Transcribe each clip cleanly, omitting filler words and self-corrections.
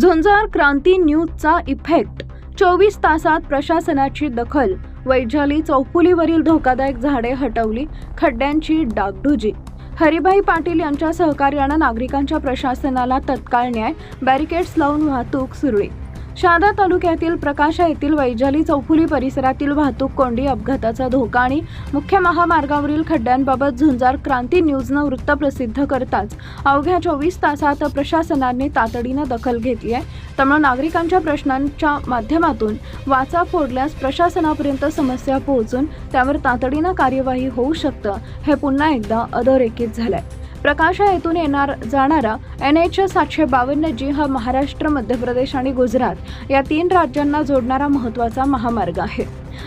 झुंजार क्रांती न्यूजचा effect. 24 तासात प्रशासनाची दखल. वैजाली चौफुलीवरील धोकादायक झाडे हटवली. खड्ड्यांची डागडुजी. हरिभाई पाटील यांच्या सहकार्याने नागरिकांच्या प्रशासनाला तत्काळ न्याय. बॅरिकेड्स लावून वाहतूक सुरळीत. शहादा तालुक्यातील प्रकाशा येथील वैजाली चौफुली परिसरातील वाहतूक कोंडी, अपघाताचा धोका आणि मुख्य महामार्गावरील खड्ड्यांबाबत झुंजार क्रांती न्यूजनं वृत्त प्रसिद्ध करताच अवघ्या 24 तासात प्रशासनाने तातडीनं दखल घेतली आहे. त्यामुळे नागरिकांच्या प्रश्नांच्या माध्यमातून वाचा फोडल्यास प्रशासनापर्यंत समस्या पोहोचून त्यावर तातडीनं कार्यवाही होऊ शकतं, हे पुन्हा एकदा अधोरेखित झालंय. प्रकाशा येथून जाणारा NH 752G हा महाराष्ट्र, मध्य प्रदेश आणि गुजरात या 3 राज्यांना जोडणारा महत्त्वाचा महामार्ग आहे.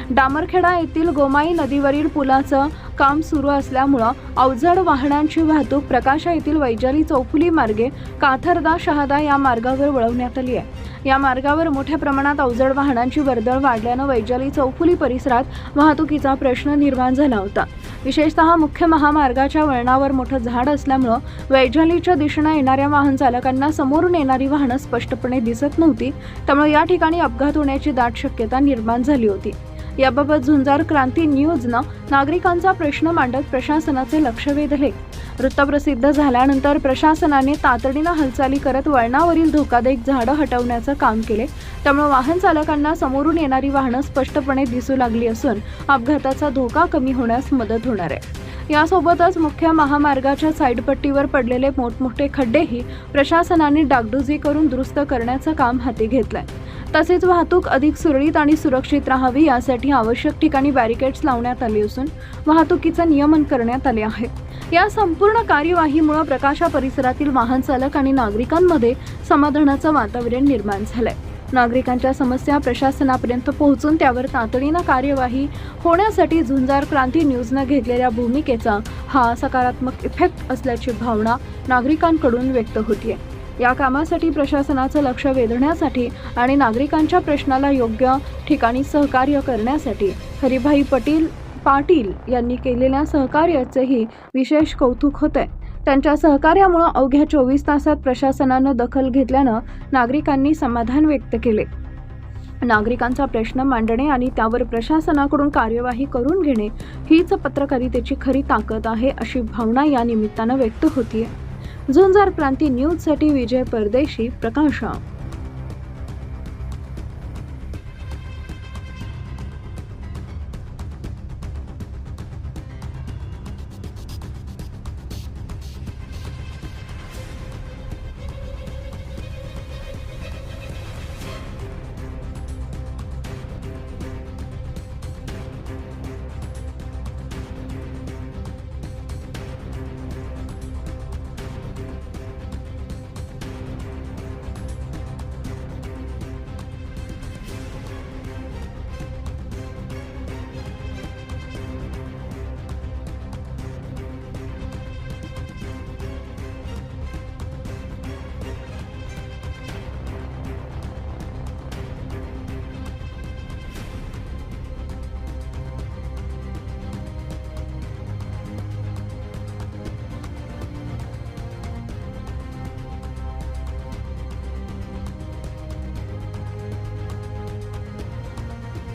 डामरखेडा येथील गोमाई नदीवरील पुलाचं काम सुरू असल्यामुळे अवजड वाहनांची वाहतूक प्रकाशा येथील वैजाली चौफुली मार्गे काथरदा शहादा या मार्गावर वळवण्यात आली आहे. या मार्गावर मोठ्या प्रमाणात अवजड वाहनांची वर्दळ वाढल्यानं वैजाली चौफुली परिसरात वाहतुकीचा प्रश्न निर्माण झाला होता. विशेषतः मुख्य महामार्गाच्या वळणावर मोठं झाड असल्यामुळे वैजालीच्या दिशेने येणाऱ्या वाहन चालकांना समोरून येणारी वाहनं स्पष्टपणे दिसत नव्हती. त्यामुळे या ठिकाणी अपघात होण्याची दाट शक्यता निर्माण झाली होती. याबाबत झुंजार क्रांती न्यूजनं नागरिकांचा प्रश्न मांडत प्रशासनाचे लक्ष वेधले. वृत्त प्रसिद्ध झाल्यानंतर प्रशासनाने तातडीनं हालचाली करत वळणावरील धोकादायक झाडं हटवण्याचं काम केले. त्यामुळे वाहन चालकांना समोरून येणारी वाहनं स्पष्टपणे दिसू लागली असून अपघाताचा धोका कमी होण्यास मदत होणार आहे. यासोबतच मुख्य महामार्गाच्या साईडपट्टीवर पडलेले मोठमोठे खड्डेही प्रशासनाने डागडुजी करून दुरुस्त करण्याचं काम हाती घेतलंय. तसेच वाहतूक अधिक सुरळीत आणि सुरक्षित राहावी यासाठी आवश्यक ठिकाणी बॅरिकेड्स लावण्यात आले असून वाहतुकीचं नियमन करण्यात आले आहे. या संपूर्ण कार्यवाहीमुळे प्रकाशा परिसरातील वाहन चालक आणि नागरिकांमध्ये समाधानाचं वातावरण निर्माण झालंय. नागरिकांच्या समस्या प्रशासनापर्यंत पोहोचून त्यावर तातडीनं कार्यवाही होण्यासाठी झुंजार क्रांती न्यूजनं घेतलेल्या भूमिकेचा हा सकारात्मक इफेक्ट असल्याची भावना नागरिकांकडून व्यक्त होतीये. या कामासाठी प्रशासनाचं लक्ष वेधण्यासाठी आणि नागरिकांच्या प्रश्नाला योग्य ठिकाणी सहकार्य करण्यासाठी हरिभाई पाटील यांनी केलेल्या सहकार्याचेही विशेष कौतुक होते. त्यांच्या सहकार्यामुळे अवघ्या 24 तासात प्रशासनानं दखल घेतल्यानं नागरिकांनी समाधान व्यक्त केले. नागरिकांचा प्रश्न मांडणे आणि त्यावर प्रशासनाकडून कार्यवाही करून घेणे हीच पत्रकारितेची खरी ताकद आहे, अशी भावना या निमित्तानं व्यक्त होतीये. झुंजार क्रांती न्यूजसाठी विजय परदेशी, प्रकाशा.